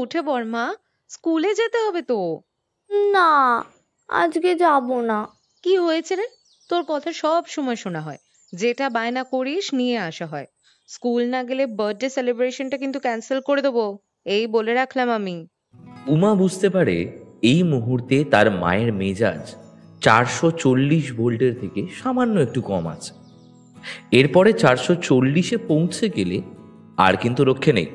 উঠে পড় মা, স্কুলে যেতে হবে তো। না, আজকে যাব না। কি হয়েছে রে? তোর কথা সব সময় শোনা হয়, যেটা বায়না করিস নিয়ে আসা হয়। স্কুল না গেলে বার্থডে সেলিব্রেশনটা কিন্তু ক্যান্সেল করে দেবো, এই বলে রাখলাম আমি। উমা বুঝতে পারে এই মুহূর্তে তার মায়ের মেজাজ 440 ভোল্টের থেকে সামান্য একটু কম আছে। এরপরে 440-এ পৌঁছে গেলে আর কিন্তু রক্ষে নেই।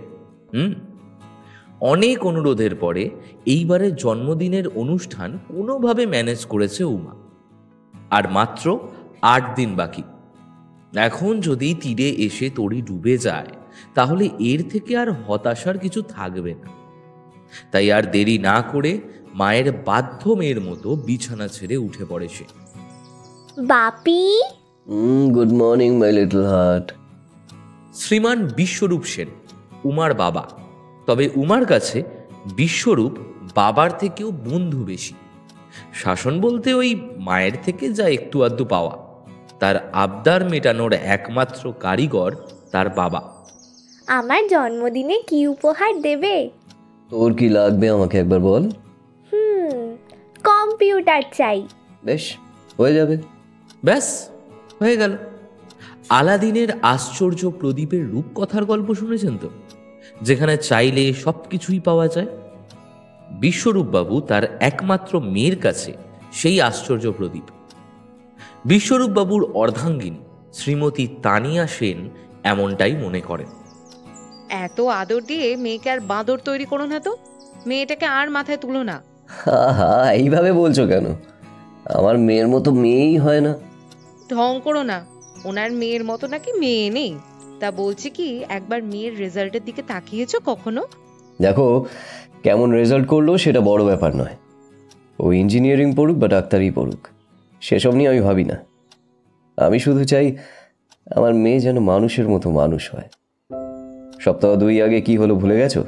অনেক অনুরোধের পরে এইবারের জন্মদিনের অনুষ্ঠান কোনোভাবে ম্যানেজ করেছে উমা। আর মাত্র 8 দিন বাকি। এখন যদি তীরে এসে তড়ি ডুবে যায় তাহলে এর থেকে আর হতাশার কিছু থাকবে না। তাই আর দেরি না করে মায়ের বাধ্য মেয়ের মতো বিছানা ছেড়ে উঠে পড়ে সে। Bapi, good morning my little heart. শ্রীমান বিশ্বরূপ সেন উমার বাবা। তবে উমার কাছে বিশ্বরূপ বাবার থেকেও বন্ধু বেশি। শাসন বলতে ওই মায়ের থেকে যা একটু আধটু পাওয়া। তার আবদার মেটানোর একমাত্র কারিগর তার বাবা। আমার জন্মদিনে কি উপহার দেবে? তোর কি লাগবে আমাকে একবার বল। কম্পিউটার চাই। বেশ, হয়ে যাবে। ব্যাস হয়ে গেল। আলাদিনের আশ্চর্য প্রদীপের রূপকথার গল্প শুনেছেন তো, যেখানে চাইলে সব কিছুই পাওয়া যায়। বিশ্বরূপবাবু তার একমাত্র মেয়ের কাছে সেই আশ্চর্য প্রদীপ। বিশ্বরূপবাবুর অর্ধাঙ্গিনী শ্রীমতী তানিয়া সেন এমনটাই মনে করেন। এত আদর দিয়ে মেয়েকে আর বাঁদর তৈরি করো না তো, মেয়েটাকে আর মাথায় তুলো না। হা, এইভাবে বলছো কেন? আমার মেয়ের মতো মেয়েই হয় না। ঢং করো না। ওনার মেয়ের মতো নাকি মেয়ে নেই, তা বলছি কি, একবার মেয়ের রেজাল্টের দিকে তাকিয়েছো কখনো? দেখো, কেমন রেজাল্ট করলো সেটা বড় ব্যাপার নয়। ও ইঞ্জিনিয়ারিং পড়ুক বা ডাক্তারি পড়ুক, সেসব নিয়ে আমি ভাবি না। আমি শুধু চাই আমার মেয়ে যেন মানুষের মতো মানুষ হয়। সপ্তাহ 2 আগে কি হলো ভুলে গেছো?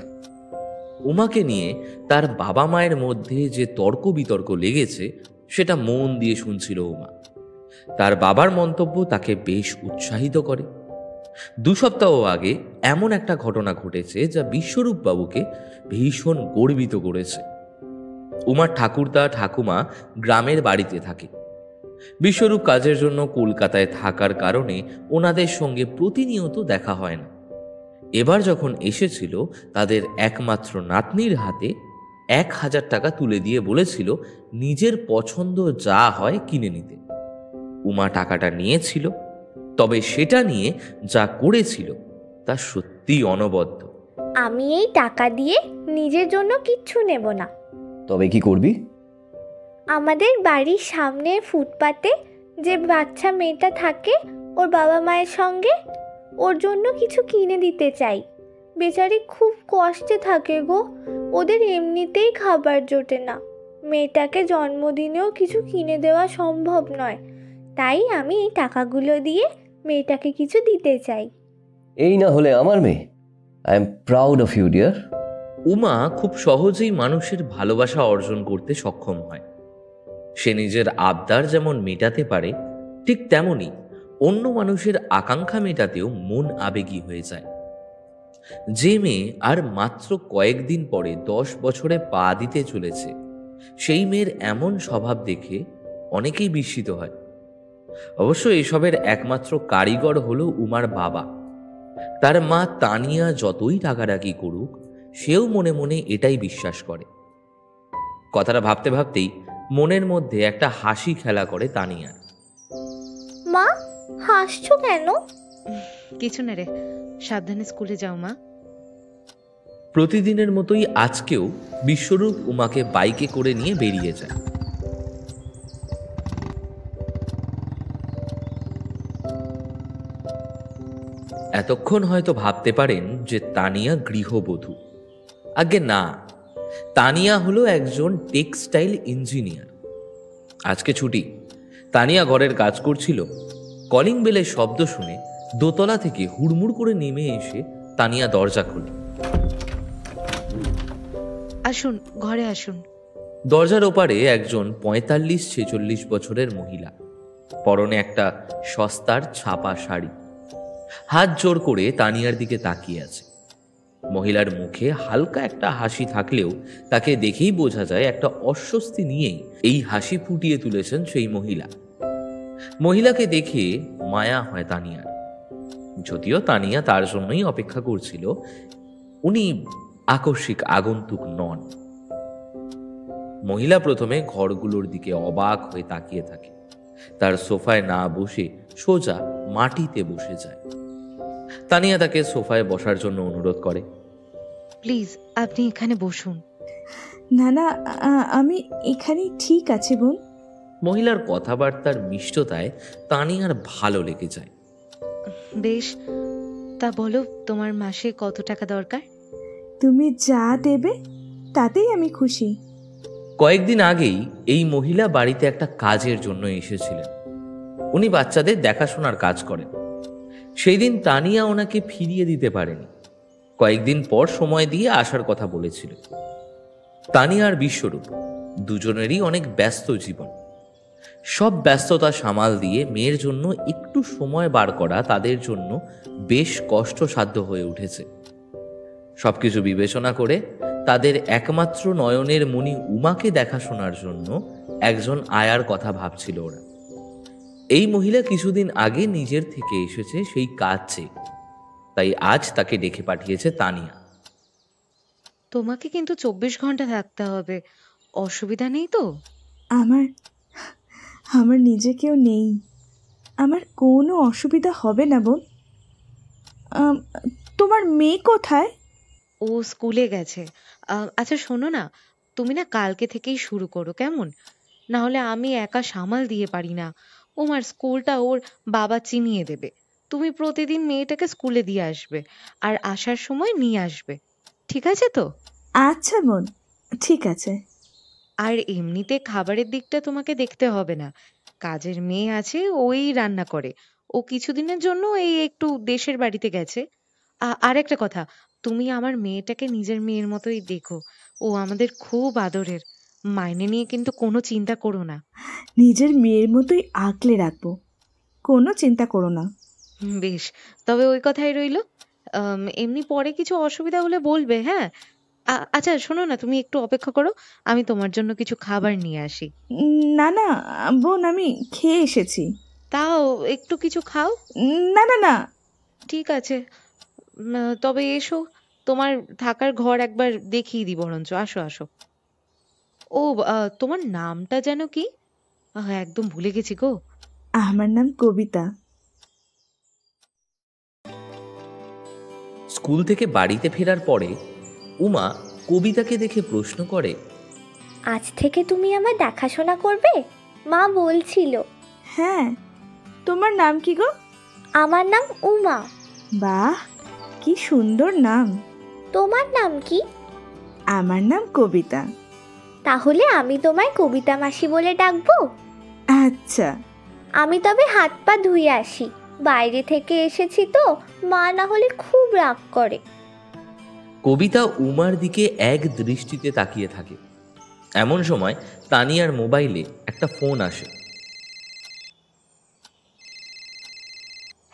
উমাকে নিয়ে তার বাবা মায়ের মধ্যে যে তর্ক বিতর্ক লেগেছে সেটা মন দিয়ে শুনছিল উমা। তার বাবার মন্তব্য তাকে বেশ উৎসাহিত করে। 2 সপ্তাহ আগে এমন একটা ঘটনা ঘটেছে যা বিশ্বরূপবাবুকে ভীষণ গর্বিত করেছে। উমার ঠাকুরদা ঠাকুমা গ্রামের বাড়িতে থাকে। বিশ্বরূপ কাজের জন্য কলকাতায় থাকার কারণে ওনাদের সঙ্গে প্রতিনিয়ত দেখা হয় না। এবার যখন এসেছিল তাদের একমাত্র নাতনির হাতে 1000 টাকা তুলে দিয়ে বলেছিল নিজের পছন্দ যা হয় কিনে নিতে। উমা টাকাটা নিয়েছিল, তবে সেটা নিয়ে যা করেছিল তা সত্যি অনবদ্য। আমি এই টাকা দিয়ে নিজের জন্য কিচ্ছু নেব না। তবে কি করবি? আমাদের বাড়ির সামনের ফুটপাতে যে বাচ্চা মেয়েটা থাকে ওর বাবা মায়ের সঙ্গে, ওর জন্য কিছু কিনে দিতে চাই। বেচারি খুব কষ্টে থাকে গো, ওদের এমনিতেই খাবার জোটে না। মেয়েটাকে জন্মদিনেও কিছু কিনে দেওয়া সম্ভব নয়, তাই আমি এই টাকাগুলো দিয়ে মেয়েটাকে কিছু দিতে চাই। এই না হলে আমার মেয়ে। I am proud of you dear. Uma খুব সহজেই মানুষের ভালোবাসা অর্জন করতে সক্ষম হয়। সে নিজের আবদার যেমন মেটাতে পারে, ঠিক তেমনি অন্য মানুষের আকাঙ্ক্ষা মেটাতেও মন আবেগী হয়ে যায়। যে মেয়ে আর মাত্র কয়েকদিন পরে 10 বছরে পা দিতে চলেছে, সেই মেয়ের এমন স্বভাব দেখে অনেকেই বিস্মিত হয়। অবশ্য এসবের একমাত্র কারিগর হলো উমার বাবা। তার মা তানিয়া যতই ডাকাডাকি করুক, সেও মনে মনে এটাই বিশ্বাস করে। কথাটা ভাবতে ভাবতেই মনের মধ্যে একটা হাসি খেলা করে তানিয়া। মা, হাসছো কেন? কিছু না রে, সাবধানে স্কুলে যাও মা। প্রতিদিনের মতোই আজকেও বিশ্বরূপ উমাকে বাইকে করে নিয়ে বেরিয়ে যায়। এতক্ষণ হয়তো ভাবতে পারেন যে তানিয়া গৃহবধূ। আগে না, তানিয়া হলো একজন টেক্সটাইল ইঞ্জিনিয়ার। আজকে ছুটি। তানিয়া ঘরের কাজ করছিল। কলিং বেলের শব্দ শুনে দোতলা থেকে হুড়মুড় করে নেমে এসে তানিয়া দরজা খোলে। আসুন, ঘরে আসুন। দরজার ওপারে একজন 45-46 বছরের মহিলা, পরনে একটা সস্তার ছাপা শাড়ি, হাত জোর করে তানিয়ার দিকে তাকিয়ে আছে। মহিলার মুখে হালকা একটা হাসি থাকলেও তাকে দেখেই বোঝা যায় একটা অস্বস্তি নিয়েই এই হাসি ফুটিয়ে তুলেছেন সেই মহিলা। মহিলাকে দেখে মায়া হয় তানিয়ার, যদিও তানিয়া তার জন্যই অপেক্ষা করছিল। উনি আকস্মিক আগন্তুক নন। মহিলা প্রথমে ঘরগুলোর দিকে অবাক হয়ে তাকিয়ে থাকে, তার সোফায় না বসে সোজা মাটিতে বসে যায়। তানিয়া তাকে সোফায় বসার জন্য অনুরোধ করে। প্লিজ আপনি এখানে বসুন। না না, আমি এখানেই ঠিক আছে বোন। মহিলার কথাবার্তার মিষ্টতায় তানিয়ার ভালো লেগে যায়। বেশ, তা বলো তোমার মাসে কত টাকা দরকার? তুমি যা দেবে তাতেই আমি খুশি। কয়েকদিন আগেই এই মহিলা বাড়িতে একটা কাজের জন্য এসেছিলেন। উনি বাচ্চাদের দেখাশোনার কাজ করেন। সেই দিন তানিয়া ওনাকে ফিরিয়ে দিতে পারেনি। কয়েকদিন পর সময় দিয়ে আসার কথা বলেছিল। তানিয়া আর বিশ্বরূপ দুজনেরই অনেক ব্যস্ত জীবন। সব ব্যস্ততা সামাল দিয়ে মেয়ের জন্য একটু সময় বার করা তাদের জন্য বেশ কষ্টসাধ্য হয়ে উঠেছে। সবকিছু বিবেচনা করে তাদের একমাত্র নয়নের মণি উমাকে দেখাশোনার জন্য একজন আয়ার কথা ভাবছিল ওরা। এই মহিলা কিছুদিন আগে নিজের থেকে এসেছে সেই কাজ চেয়ে, তাই আজ তাকে ডেকে পাঠিয়েছে তানিয়া। তোমাকে কিন্তু 24 ঘন্টা থাকতে হবে, অসুবিধা নেই তো? আমার আমার নিজে কেউ নেই, আমার কোনো অসুবিধা হবে না বোন। তোমার মেয়ে কোথায়? ও স্কুলে গেছে। আচ্ছা শোনো না, তুমি না কালকে থেকেই শুরু করো কেমন? না হলে আমি একা সামাল দিয়ে পারি না। ওমার স্কুলটা ওর বাবা চিনিয়ে দেবে। তুমি প্রতিদিন মেয়েটাকে স্কুলে দিয়ে আসবে আর আসার সময় নিয়ে আসবে, ঠিক আছে তো? আচ্ছা বোন, ঠিক আছে। আর এমনিতে খাবারের দিকটা তোমাকে দেখতে হবে না, কাজের মেয়ে আছে, ওই রান্না করে। ও কিছুদিনের জন্য এই একটু দেশের বাড়িতে গেছে। আর একটা কথা, তুমি আমার মেয়েটাকে নিজের মেয়ের মতোই দেখো। ও আমাদের খুব আদরের। মাইনে নিয়ে কিন্তু কোনো চিন্তা করো না। নিজের মেয়ের মতোই আগলে রাখবো, কোনো চিন্তা করো না। বেশ, তবে ওই কথাই রইলো। এমনি পরে কিছু অসুবিধা হলে বলবে, হ্যাঁ? আচ্ছা শোনো না, তুমি একটু অপেক্ষা করো, আমি তোমার জন্য কিছু খাবার নিয়ে আসি। না না বোন, আমি খেয়ে এসেছি। তাও একটু কিছু খাও। না না না। ঠিক আছে, তবে এসো, তোমার থাকার ঘর একবার দেখিয়ে দিই বরঞ্চ। আসো আসো। ও, তোমার নামটা যেন কি? একদম ভুলে গেছি গো। আমার নাম কবিতা। স্কুল থেকে বাড়িতে ফেরার পরে উমা কবিতাকে দেখে প্রশ্ন করে, আজ থেকে তুমি আমার দেখাশোনা করবে? মা বলছিল। হ্যাঁ, তোমার নাম কি গো? আমার নাম উমা। বাহ, কি সুন্দর নাম। তোমার নাম কি? আমার নাম কবিতা। তাহলে আমি তোমায় কবিতা মাসি বলে ডাকবো? আচ্ছা। আমি তবে হাত পা ধুয়ে আসি, বাইরে থেকে এসেছি তো, মা না হলে খুব রাগ করে। কবিতা উমার দিকে এক দৃষ্টিতে তাকিয়ে থাকে। এমন সময় তানিয়ার মোবাইলে একটা ফোন আসে।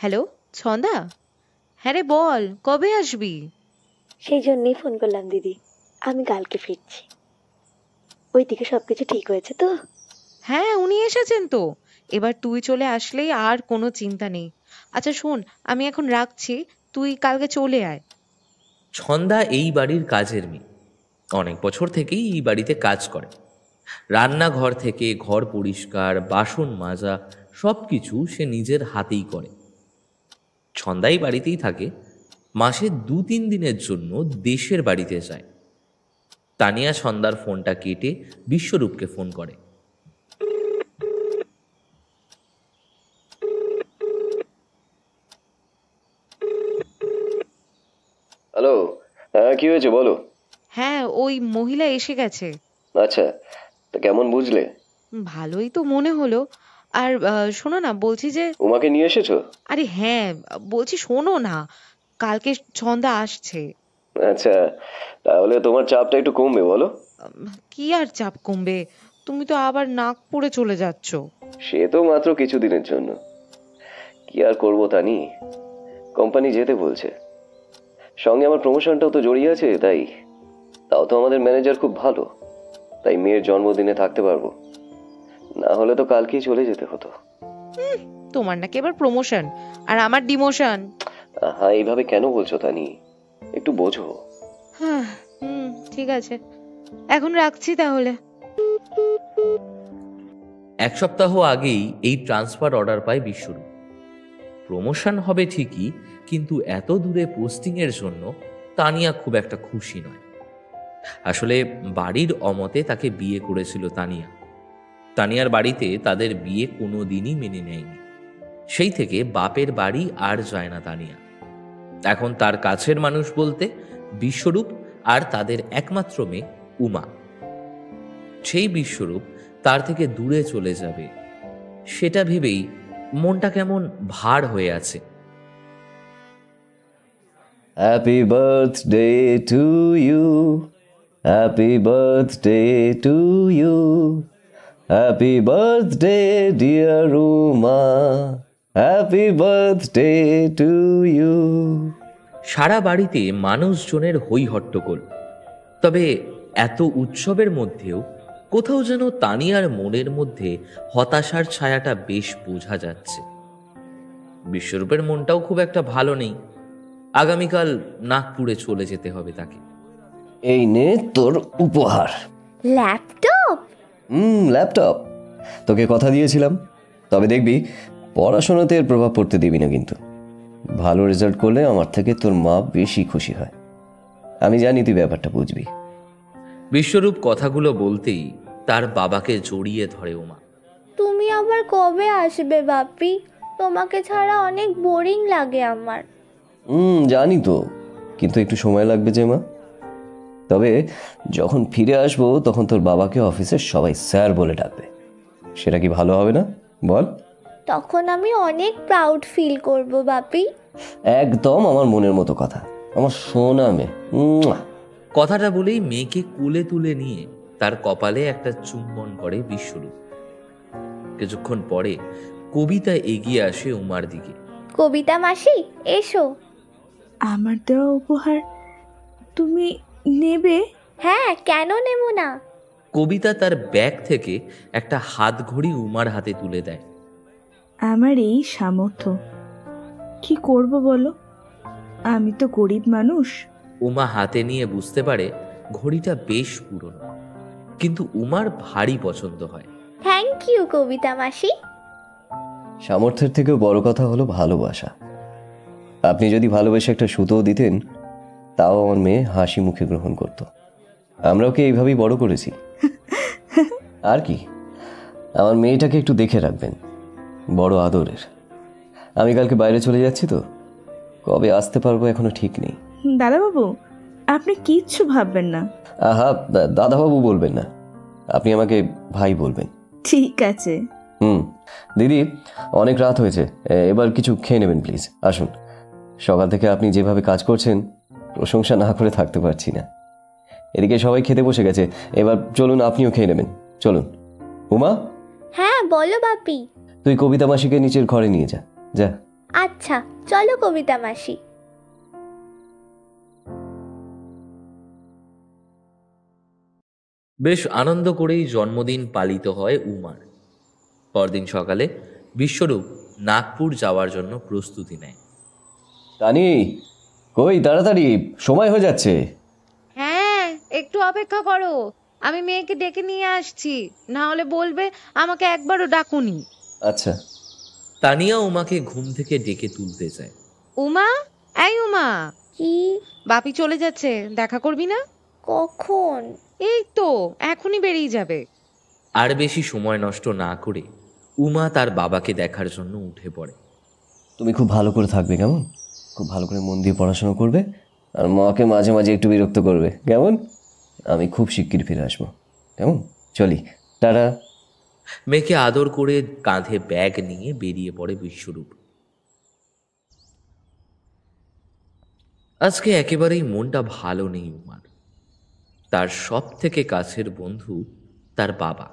হ্যালো ছন্দা, হ্যাঁ রে বল, কবে আসবি? সেই জন্যই ফোন করলাম দিদি, আমি কালকে ফিরছি। ওইদিকে সবকিছু ঠিক হয়েছে তো? হ্যাঁ উনি এসেছেন তো, এবার তুই চলে আসলেই আর কোনো চিন্তা নেই। আচ্ছা শোন, আমি এখন রাখছি, তুই কালকে চলে আয়। ছন্দা এই বাড়ির কাজের মেয়ে, অনেক বছর থেকেই এই বাড়িতে কাজ করে। রান্নাঘর থেকে ঘর পরিষ্কার, বাসন মাজা সব কিছু সে নিজের হাতেই করে। ছন্দাই বাড়িতেই থাকে, মাসে 2-3 দিনের জন্য দেশের বাড়িতে যায়। তানিয়া ছন্দার ফোনটা কেটে বিশ্বরূপকে ফোন করে। হ্যালো, হ্যাঁ কি হয়েছে বলো। হ্যাঁ ওই মহিলা এসে গেছে। আচ্ছা, তা কেমন বুঝলে? ভালোই তো মনে হলো। আর শোনো না, বলছি যে, উমাকে নিয়ে এসেছো? আরে হ্যাঁ, বলছি শোনো না, কালকে ছন্দা আসছে। আচ্ছা, তাহলে তোমার চাপটা একটু কমবে বলো। কি আর চাপ কমবে, তুমি তো আবার নাগপুরে চলে যাচ্ছ। সে তো মাত্র কিছুদিনের জন্য, কি আর করবো তানি, কোম্পানি যেতে বলছে। সঙ্গে আমার প্রমোশনটাও তো জড়িয়ে আছে, তাও তো আমাদের ম্যানেজার খুব ভালো, তাই মেয়ের জন্মদিনে থাকতে পারবো, না হলে তো কালকেই চলে যেতে হতো। তোমার নাকি এবার প্রমোশন আর আমার ডিমোশন। হ্যাঁ, এইভাবে কেন বলছো তানি, একটু বোঝো। হ্যাঁ, ঠিক আছে, এখন রাখছি তাহলে। 1 সপ্তাহ আগেই এই ট্রান্সফার অর্ডার পায় বিশ্বরূপ। প্রমোশন হবে ঠিকই, কিন্তু এত দূরে পোস্টিংয়ের জন্য তানিয়া খুব একটা খুশি নয়। আসলে বাড়ির অমতে তাকে বিয়ে করেছিল তানিয়া। তানিয়ার বাড়িতে তাদের বিয়ে কোনো দিনই মেনে নেয়নি। সেই থেকে বাপের বাড়ি আর যায় না তানিয়া। এখন তার কাছের মানুষ বলতে বিশ্বরূপ আর তাদের একমাত্র মেয়ে উমা। সেই বিশ্বরূপ তার থেকে দূরে চলে যাবে, সেটা ভেবেই মনটা কেমন ভার হয়ে আছে। Happy birthday to you, happy birthday to you, happy birthday dear Uma, happy birthday to you. সারা বাড়িতে মানুষজনের হই হট্টগোল। তবে এত উৎসবের মধ্যেও কোথাও যেন তানিয়ার মনের মধ্যে হতাশার ছায়াটা বেশ বোঝা যাচ্ছে। বিশ্বরূপের মনটাও খুব একটা ভালো নেই। আগামীকাল নাগপুরে চলে যেতে হবে তাকে। এই নে তোর উপহার। ল্যাপটপ? ল্যাপটপ। তোকে কথা দিয়েছিলাম, তবে দেখবি পড়াশোনাতে এর প্রভাব পড়তে দিবি না কিন্তু। ভালো রেজাল্ট করলে আমার থেকে তোর মা বেশি খুশি হয়। আমি জানি তুই ব্যাপারটা বুঝবি। বিশ্বরূপ কথাগুলো বলতেই তার বাবাকে জড়িয়ে ধরে উমা। তুমি আবার কবে আসবে বাপি? তোমাকে ছাড়া অনেক বোরিং লাগে আমার। জানি তো, কিন্তু একটু সময় লাগবে যে মা। তবে যখন ফিরে আসবো তখন তোর বাবাকে অফিসের সবাই স্যার বলে ডাকবে। সেটা কি ভালো হবে না বল? তখন আমি অনেক প্রাউড ফিল করব বাপি। একদম আমার মনের মতো কথা, আমার সোনা মেয়ে। কথাটা বলেই মেয়েকে কোলে তুলে নিয়ে তার কপালে একটা চুম্বন করে বিশ্বরূপ। কিছুক্ষণ পরে কবিতা এগিয়ে আসে উমার দিকে। কবিতা মাসি, এসো। আমার দেওয়া উপহার তুমি নেবে? হ্যাঁ, কেন নেব না। কবিতা তার ব্যাগ থেকে একটা হাত ঘড়ি উমার হাতে তুলে দেয়। আমার এই সামর্থ্য, কি করব বলো? আমি তো গরিব মানুষ। উমা হাতে নিয়ে বুঝতে পারে ঘড়িটা বেশ পুরনো, কিন্তু উমার ভারী পছন্দ হয়। থ্যাংক ইউ কবিতা মাসি। সামর্থ্যের থেকেও বড় কথা হলো ভালোবাসা। আপনি যদি ভালোবেসে একটা সুতোও দিতেন, তাও আমার মেয়ে হাসি মুখে গ্রহণ করত। আমরা ওকে এইভাবেই বড় করেছি। আর কি, আমার মেয়েটাকে একটু দেখে রাখবেন, বড় আদরের। আমি কালকে বাইরে চলে যাচ্ছি তো, কবে আসতে পারবো এখনো ঠিক নেই। দাদাবাবু, আপনি কিচ্ছু ভাববেন না। আহা, দাদাবাবু বলবেন না, আপনি আমাকে ভাই বলবেন। ঠিক আছে। দিদি, অনেক রাত হয়েছে, এবার কিছু খেয়ে নেবেন প্লিজ। আসুন, সকাল থেকে আপনি যেভাবে কাজ করছেন, প্রশংসা না করে থাকতে পারছি না। এদিকে সবাই খেতে বসে গেছে, এবার চলুন আপনিও খেয়ে নেবেন। চলুন। উমা। হ্যাঁ বলো বাপি। তুই কবিতা মাসিকে নিচের ঘরে নিয়ে যা। যা। আচ্ছা, চলো কবিতা মাসি। বেশ আনন্দ করেই জন্মদিন পালিত হয় উমার। পরদিন সকালে বিশ্বরূপ নাগপুর যাওয়ার জন্য প্রস্তুতি নেয়। তানি, কই তাড়াতাড়ি, সময় হয়ে যাচ্ছে। হ্যাঁ, একটু অপেক্ষা করো, আমি মেয়েকে ডেকে নিয়ে আসছি, না হলে বলবে আমাকে একবারও ডাকুনি। আচ্ছা। তানিয়া উমাকে ঘুম থেকে ডেকে তুলতে যায়। উমা, এই উমা। কি? বাপি চলে যাচ্ছে, দেখা করবি না? কখন? এই তো এখনই বেরিয়ে যাবে। আর বেশি সময় নষ্ট না করে উমা তার বাবাকে দেখার জন্য উঠে পড়ে। তুমি খুব ভালো করে থাকবে, কেমন? খুব ভালো করে মন দিয়ে পড়াশোনা করবে, আর মাকে মাঝে মাঝে একটু বিরক্ত করবে, কেমন? আমি খুব শিগগির ফিরে আসবো, কেমন? চলি, টাটা। মেয়েকে আদর করে কাঁধে ব্যাগ নিয়ে বেরিয়ে পড়ে বিশ্বরূপ। আজকে একেবারেই মনটা ভালো নেই উমার। তার সব থেকে কাছের বন্ধু তার বাবা।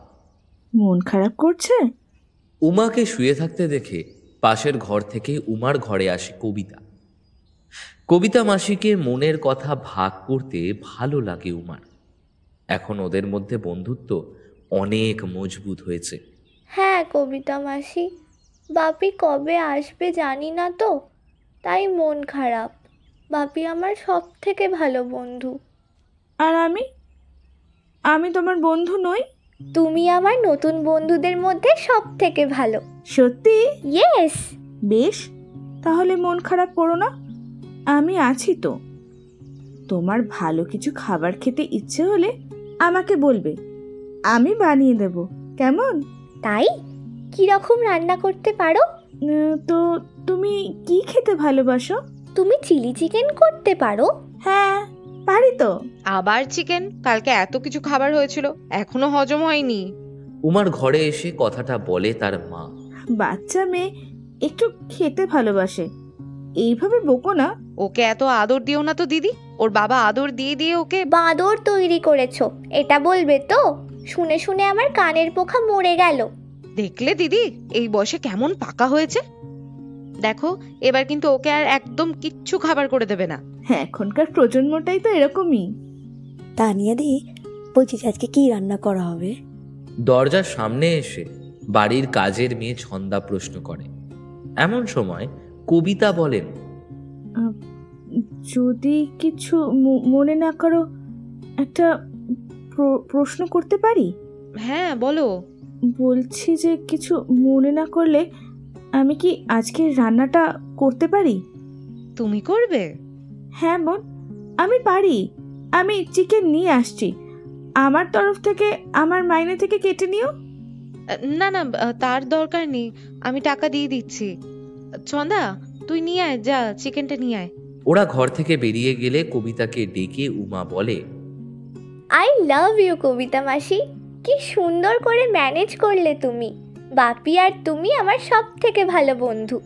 মন খারাপ করছে? উমাকে শুয়ে থাকতে দেখে পাশের ঘর থেকে উমার ঘরে আসে কবিতা। কবিতা মাসিকে মনের কথা ভাগ করতে ভালো লাগে উমার। এখন ওদের মধ্যে বন্ধুত্ব অনেক মজবুত হয়েছে। হ্যাঁ কবিতা মাসি, বাপি কবে আসবে জানি না তো, তাই মন খারাপ। বাপি আমার সব থেকে ভালো বন্ধু। আর আমি তোমার বন্ধু নই? তুমি আমার নতুন বন্ধুদের মধ্যে সব থেকে ভালো। সত্যি? ইয়েস। বেশ, তাহলে মন খারাপ করো না, আমি আছি তো। তোমার ভালো কিছু খাবার খেতে ইচ্ছে হলে আমাকে বলবে, আমি বানিয়ে দেব, কেমন? তাই? কিরকম রান্না করতে পারো? তো তুমি কি খেতে ভালোবাসো? তুমি চিলি চিকেন করতে পারো? হ্যাঁ পারি তো। আবার চিকেন? কালকে এত কিছু খাবার হয়েছিল, এখনো হজম হয়নি। উমার ঘরে এসে কথাটা বলে তার মা। বাচ্চা মেয়ে একটু খেতে ভালোবাসে, এইভাবে বকো না। ওকে এত আদর দিও না তো দিদি, ওর বাবা আদর দিয়ে দিয়ে ওকে বাঁদর তৈরি করেছো, এটা বলবে তো? শুনে শুনে আমার কানের পোকা মরে গেল। দেখলে দিদি এই বয়সে কেমন পাকা হয়েছে। দেখো এবার কিন্তু ওকে আর একদম কিচ্ছু খাবার করে দেবে না। হ্যাঁ, এখনকার প্রজন্মটাই তো এরকমই। তানিয়া দি, বলছিস আজকে কি রান্না করা হবে? দরজার সামনে এসে বাড়ির কাজের মেয়ে ছন্দা প্রশ্ন করে। এমন সময় কবিতা বলেন, যদি কিছু মনে না করো, একটা প্রশ্ন করতে পারি? হ্যাঁ বলো। বলছি যে কিছু মনে না করলে আমি কি আজকের রান্নাটা করতে পারি? তুমি করবে? হ্যাঁ বোন, আমি পারি। আমি চিকেন নিয়ে আসছি, আমার তরফ থেকে আমার মাইনে থেকে কেটে নিও। না না, তার দরকার নেই, আমি টাকা দিয়ে দিচ্ছি। ছন্দা তুই নিয়ে আয়, যা চিকেনটা নিয়ে আয়। ওরা ঘর থেকে বেরিয়ে গেলে কবিতাকে ডেকে উমা বলে, আই লাভ ইউ কবিতা মাসি, কি সুন্দর করে ম্যানেজ করলে তুমি। বাপি আর তুমি আমার সব থেকে ভালো বন্ধু।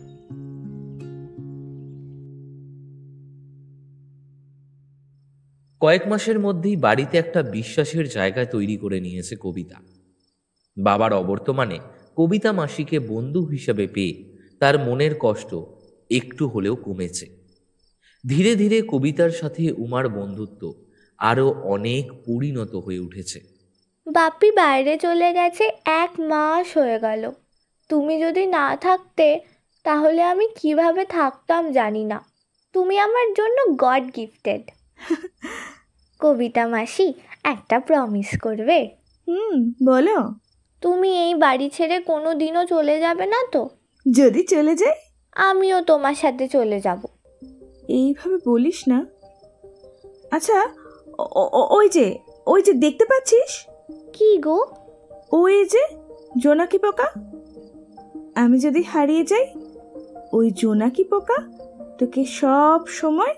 কয়েক মাসের মধ্যেই বাড়িতে একটা বিশ্বাসের জায়গা তৈরি করে নিয়েছে কবিতা। বাবার অবর্তমানে কবিতা মাসিকে বন্ধু হিসেবে পেয়ে তার মনের কষ্ট একটু হলেও কমেছে। ধীরে ধীরে কবিতার সাথে উমার বন্ধুত্ব আরো অনেক পরিণত হয়ে উঠেছে। বাপি বাইরে চলে গেছে 1 মাস হয়ে গেল। তুমি যদি না থাকতে তাহলে আমি কিভাবে থাকতাম জানি না। তুমি আমার জন্য গড গিফটেড। কবিতা মাসি, একটা প্রমিস করবে? বলো। তুমি এই বাড়ি ছেড়ে কোনো দিনও চলে যাবে না তো? যদি চলে যাই? আমিও তোমার সাথে চলে যাব। এইভাবে বলিস না। আচ্ছা, ওই যে দেখতে পাচ্ছিস? কি গো? ওই যে জোনাকি পোকা। আমি যদি হারিয়ে যাই, ওই জোনাকি পোকা তোকে সব সময়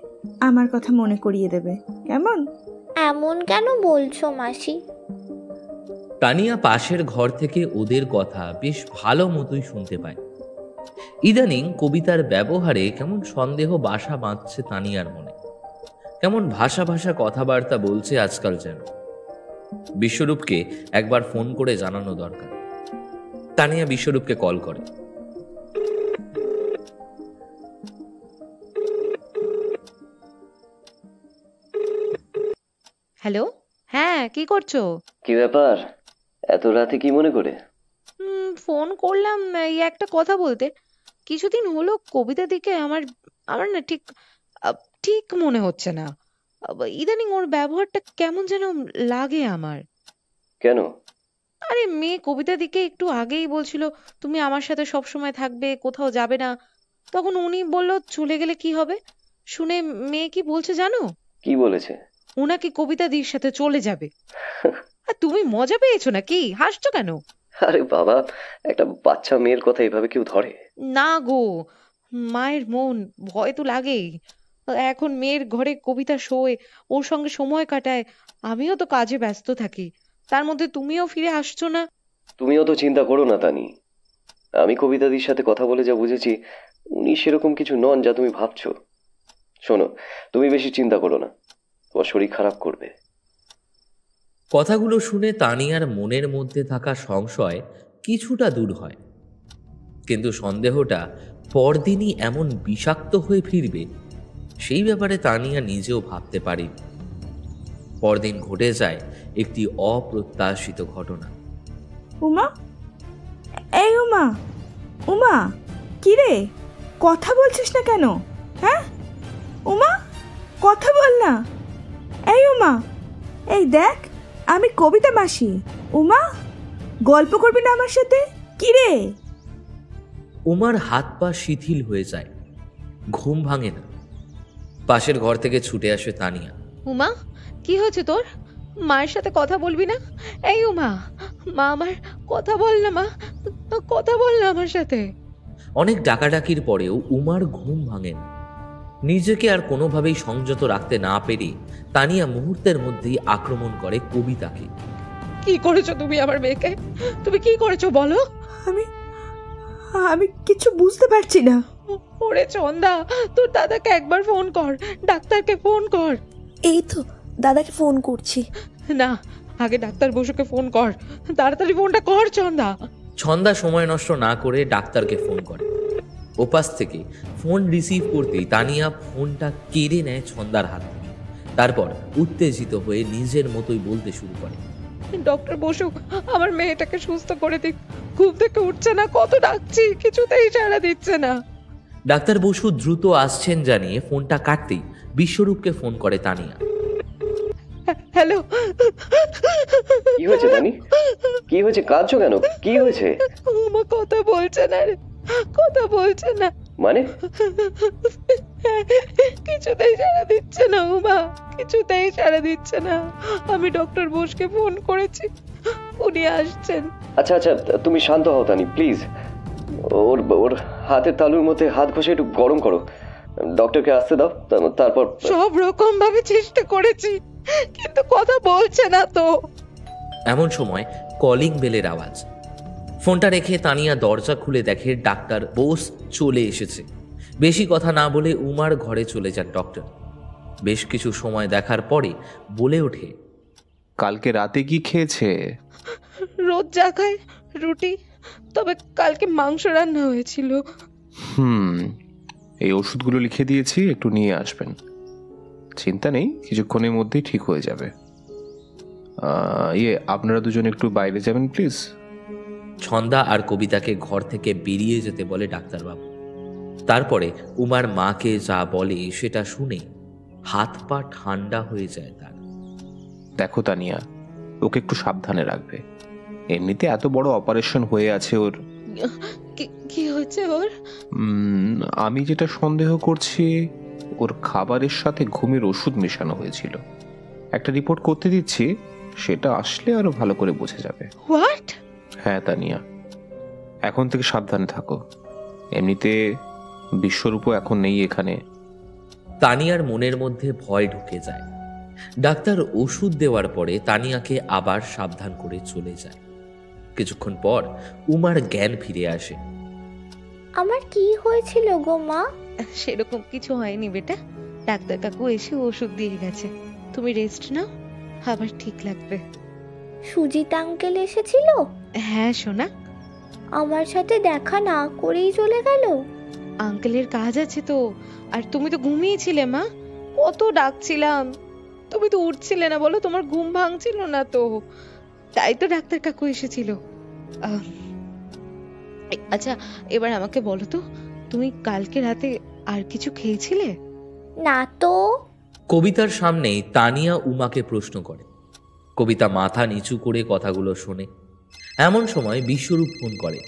আমার কথা মনে করিয়ে দেবে, কেমন? এমন কেন বলছো মাসি? তানিয়া পাশের ঘর থেকে ওদের কথা বেশ ভালো মতোই শুনতে পায়। ইদানিং কবিতার ব্যবহারে কেমন সন্দেহ বাসা বাঁধছে তানিয়ার মনে। কেমন ভাষা ভাষা কথাবার্তা বলছে আজকাল যেন। বিশ্বরূপকে একবার ফোন করে জানানো দরকার। তানিয়া বিশ্বরূপকে কল করে। হ্যালো, হ্যাঁ কি করছো? কি ব্যাপার, এত রাতে কি মনে করে? ফোন করলাম এই একটা কথা বলতে। কিছুদিন হলো কবিতা দিকে আমার আমার না ঠিক ঠিক মনে হচ্ছে না। ইদানিং ওর ব্যবহারটা কেমন যেন লাগে আমার। কেন? আরে মেয়ে কবিতা দিকে একটু আগেই বলছিল তুমি আমার সাথে সব সময় থাকবে, কোথাও যাবে না। তখন উনি বলল চলে গেলে কি হবে। শুনে মেয়ে কি বলছে জানো? কি বলেছে? ওনাকে কবিতা দির সাথে চলে যাবে। আর তুমি মজা পেয়েছো নাকি? হাসছো কেন? আরে বাবা, একটা বাচ্চা মেয়ের কথা এভাবে কেউ ধরে? না গো, মায়ের মন, ভয় তো লাগেই। এখন মেয়ের ঘরে কবিতা শোয়, ওর সঙ্গে সময় কাটায়, আমিও তো কাজে ব্যস্ত থাকি, তার মধ্যে তুমিও ফিরে আসছো না। তুমিও তো চিন্তা করো না তানি। আমি কবিতাদির সাথে কথা বলে যা বুঝেছি, উনি সেরকম কিছু নন যা তুমি ভাবছো। শোনো, তুমি বেশি চিন্তা করো না, তোমার শরীর খারাপ করবে। কথাগুলো শুনে তানিয়ার মনের মধ্যে থাকা সংশয় কিছুটা দূর হয়, কিন্তু সন্দেহটা পরদিনই এমন বিষাক্ত হয়ে ফিরবে সেই ব্যাপারে তানিয়া নিজেও ভাবতে পারেনি। পরদিন ঘটে যায় একটি অপ্রত্যাশিত ঘটনা। উমা, এই উমা, উমা, কি রে, কথা বলছিস না কেন? হ্যাঁ উমা, কথা বল না। এই উমা, এই দেখ, আমি কবিতা মাসি। উমা, গল্প করবি না আমার সাথে? কি রে? উমার হাত পা শিথিল হয়ে যায়, ঘুম ভাঙে না। পাশের ঘর থেকে ছুটে আসে তানিয়া। উমা, কি হয়েছে তোর? মায়ের সাথে কথা বলবি না? এই উমা, মা আমার, কথা বল না মা, কথা বল না আমার সাথে। অনেক ডাকাডাকির পরেও উমার ঘুম ভাঙে না। নিজেকে আর কোনোভাবেই সংযত রাখতে না পেরে তানিয়া মুহূর্তের মধ্যেই আক্রমণ করে কবিতাকে। কি করেছো তুমি আমার মেয়েকে? তুমি কি করেছো বলো? আমি আমি কিছু বুঝতে পারছি না। ওরে চন্দা, তোর দাদাকে একবার ফোন কর, ডাক্তারকে ফোন কর। এই তো দাদাকে ফোন করছি। না, আগে ডাক্তার বসুকে ফোন কর, তাড়াতাড়ি ফোনটা কর চন্দা। ছন্দা সময় নষ্ট না করে ডাক্তারকে ফোন করে। ওপাশ থেকে ফোন রিসিভ করতেই তানিয়া ফোনটা কেড়ে নেয় ছন্দার হাত থেকে। তারপর উত্তেজিত হয়ে নিজের মতোই বলতে শুরু করে, ডক্টর বসু, আমার মেয়েটাকে সুস্থ করে দিক, ঘুম থেকে উঠছে না, কত ডাকছি কিছুতেই সাড়া দিচ্ছে না। ডাক্তার বসু দ্রুত আসছেন জানিয়ে ফোনটা কাটতেই বিশ্বরূপকে ফোন করে তানিয়া। হ্যালো, কি হয়েছে তানি? কি হয়েছে? কাঁদছো কেন? কি হয়েছে? উমা কথা বলছে না রে, কথা বলছে না। মানে? কিছুতেই সাড়া দিচ্ছে না উমা, কিছুতেই সাড়া দিচ্ছে না। আমি ডক্টর বোসকে ফোন করেছি, উনি আসছেন। আচ্ছা আচ্ছা, তুমি শান্ত হও তানি, প্লিজ। ওর ওর হাতের তালুর মধ্যে হাত ঘষে একটু গরম করো, ডক্টরকে আসতে দাও, তারপর। সব রকম ভাবে চেষ্টা করেছি, কিন্তু কথা বলছে না তো। এমন সময় কলিং বেলের আওয়াজ। ফোনটা রেখে তানিয়া দরজা খুলে দেখে ডাক্তার বোস চলে এসেছে। বেশি কথা না বলে উমার ঘরে চলে যান ডক্টর। বেশ কিছু সময় দেখার পরে বলে ওঠে, কালকে রাতে কি খেয়েছে? রোজ যা খায়, রুটি, তবে কালকে মাংস রান্না হয়েছিল। এই ওষুধগুলো লিখে দিয়েছি, একটু নিয়ে আসবেন। চিন্তা নেই, কিছুক্ষণের মধ্যেই ঠিক হয়ে যাবে। আপনারা দুজন একটু বাইরে যাবেন প্লিজ। ছন্দা আর কবিতাকে ঘর থেকে বেরিয়ে যেতে বলে ডাক্তারবাবু। তারপরে উমার মাকে যা বলে সেটা শুনে হাত পা ঠান্ডা হয়ে যায় তার। দেখো তানিয়া, ওকে একটু সাবধানে রাখবে। এমনিতে এত বড় অপারেশন হয়ে আছে ওর। কি হয়েছে ওর? আমি যেটা সন্দেহ করছি, ওর খাবারের সাথে ঘুমের ওষুধ মেশানো হয়েছিল। একটা রিপোর্ট করতে দিচ্ছি, সেটা আসলে আরো ভালো করে বোঝা যাবে। হোয়াট? হ্যাঁ তানিয়া, এখন থেকে সাবধানে থাকো। এমনিতে বিশ্বরূপও এখন নেই এখানে। তানিয়ার মনের মধ্যে ভয় ঢুকে যায়। ডাক্তার ওষুধ দেওয়ার পরে তানিয়াকে আবার সাবধান করে চলে যায়। কিছুক্ষণ পর উমার জ্ঞান ফিরে আসে। আমার কি হয়েছিল গো মা? সেরকম কিছু হয়নি বেটা, ডাক্তার কাকু এসে ওষুধ দিয়ে গেছে, তুমি রেস্ট নাও, আবার ঠিক লাগবে। সুজিত আঙ্কেল এসেছিল? হ্যাঁ সোনা। আমার সাথে দেখা না করেই চলে গেল? আঙ্কেলের কাজ আছে তো, আর তুমি তো ঘুমিয়েছিলে মা, কত ডাকছিলাম, তুমি তো উঠছিলে না, বলো তোমার ঘুম ভাঙছিল না তো, তাই তো ডাক্তার কাকু এসেছিল। আচ্ছা, এবার আমাকে বলো তো, তুমি কালকে রাতে আর কিছু খেয়েছিলে? না তো। কবিতার সামনেই তানিয়া উমাকে প্রশ্ন করে। কবিতা মাথা নিচু করে কথাগুলো শোনে। এমন সময় বিশ্বরূপ ফোন করে।